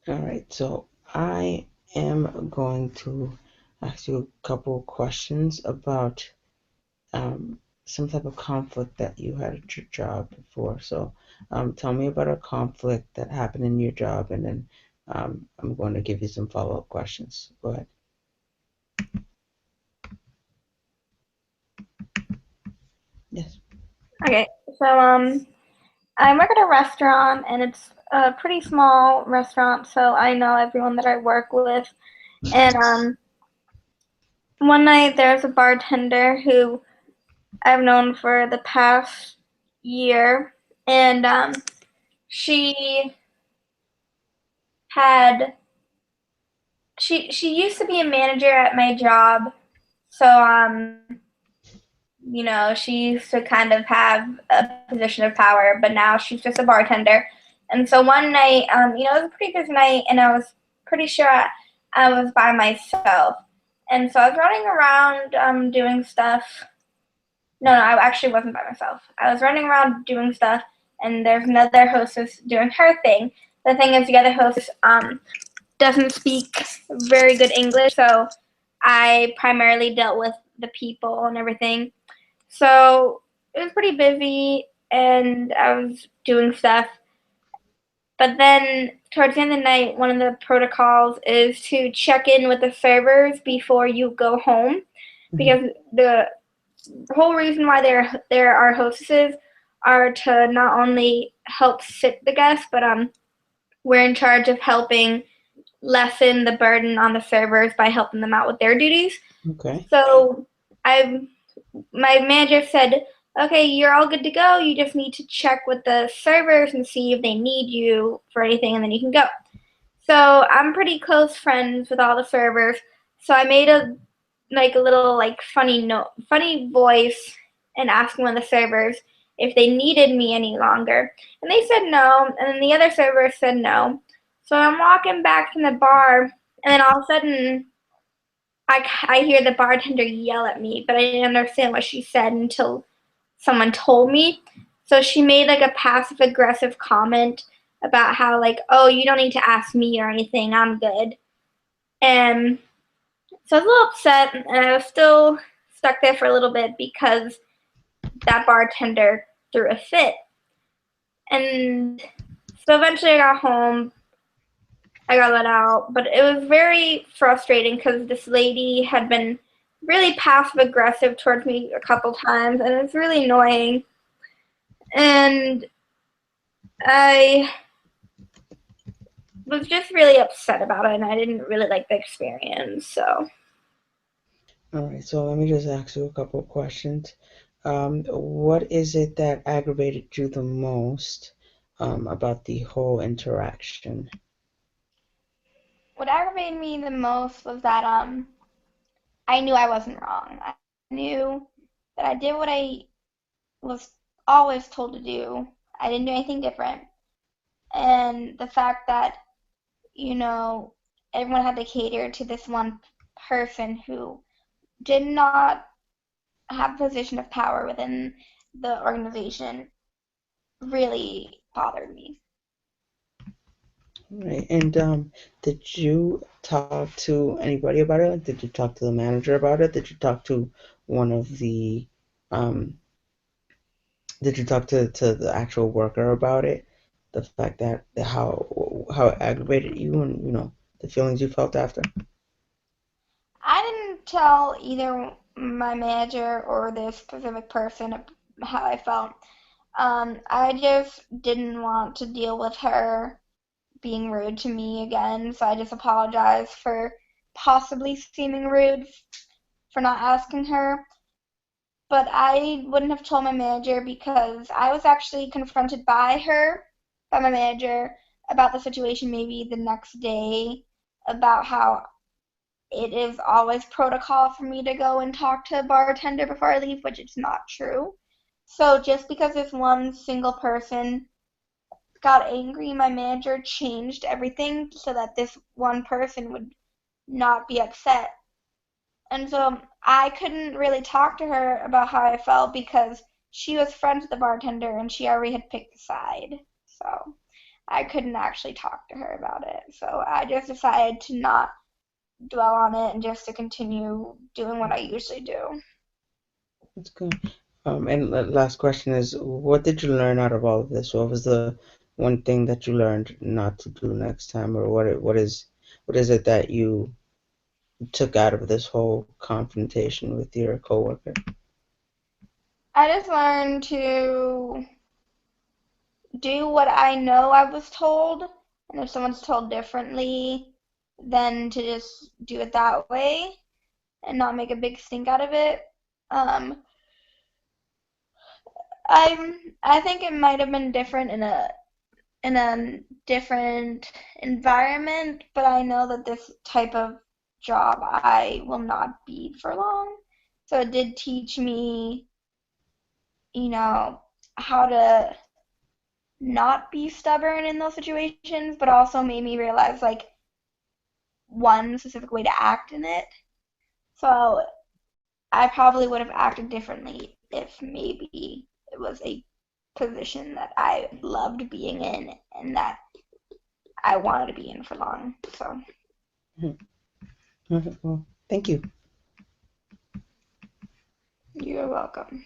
All right, so I am going to ask you a couple of questions about some type of conflict that you had at your job before. So tell me about a conflict that happened in your job, and then I'm going to give you some follow-up questions. Go ahead. Yes. Okay, so I work at a restaurant and it's a pretty small restaurant, so I know everyone that I work with. And one night there was a bartender who I've known for the past year, and she had she used to be a manager at my job, so she used to kind of have a position of power, but now she's just a bartender. And so one night, it was a pretty busy night, and I was pretty sure I was by myself. And so I was running around doing stuff. No, I actually wasn't by myself. I was running around doing stuff, and there's another hostess doing her thing. The thing is, the other hostess doesn't speak very good English, so I primarily dealt with the people and everything. So it was pretty busy and I was doing stuff. But then towards the end of the night, one of the protocols is to check in with the servers before you go home, Hmm. because the whole reason why there are hostesses are to not only help sit the guests, but we're in charge of helping lessen the burden on the servers by helping them out with their duties. Okay. So I my manager said, okay, you're all good to go. You just need to check with the servers and see if they need you for anything, and then you can go. So I'm pretty close friends with all the servers. So I made a little funny note, funny voice, and asked one of the servers if they needed me any longer, and they said no. And then the other server said no. So I'm walking back from the bar, and then all of a sudden I hear the bartender yell at me, but I didn't understand what she said until someone told me. So she made like a passive aggressive comment about how oh, you don't need to ask me or anything, I'm good. And so I was a little upset, and I was still stuck there for a little bit because that bartender threw a fit. And so eventually I got home, I got let out, but it was very frustrating because this lady had been really passive aggressive towards me a couple times, and it's really annoying. And I was just really upset about it, and I didn't really like the experience. So All right, so let me just ask you a couple of questions. What is it that aggravated you the most about the whole interaction? what aggravated me the most was that I knew I wasn't wrong. I knew that I did what I was always told to do. I didn't do anything different. And the fact that, you know, everyone had to cater to this one person who did not have a position of power within the organization really bothered me. Right. And did you talk to anybody about it? Like, did you talk to the manager about it? Did you talk to one of the um did you talk to the actual worker about it? The fact that how it aggravated you and the feelings you felt after? I didn't tell either my manager or this specific person how I felt. I just didn't want to deal with her being rude to me again, so I just apologized for possibly seeming rude for not asking her. But I wouldn't have told my manager because I was actually confronted by my manager, about the situation maybe the next day, about how it is always protocol for me to go and talk to a bartender before I leave, which is not true. So just because this one single person got angry, my manager changed everything so that this one person would not be upset. And so I couldn't really talk to her about how I felt because she was friends with the bartender and she already had picked a side. So I couldn't actually talk to her about it. So I just decided to not dwell on it and just to continue doing what I usually do. That's good. And the last question is, what did you learn out of all of this? What was the one thing that you learned not to do next time, or what is it that you took out of this whole confrontation with your coworker? I just learned to do what I know I was told, and if someone's told differently, then to just do it that way and not make a big stink out of it. Um, I think it might have been different in a different environment, but I know that this type of job I will not be for long. So it did teach me, you know, how to not be stubborn in those situations, but also made me realize like one specific way to act in it. So I probably would have acted differently if maybe it was a position that I loved being in and that I wanted to be in for long. So Mhm. All right, well, thank you. you're welcome.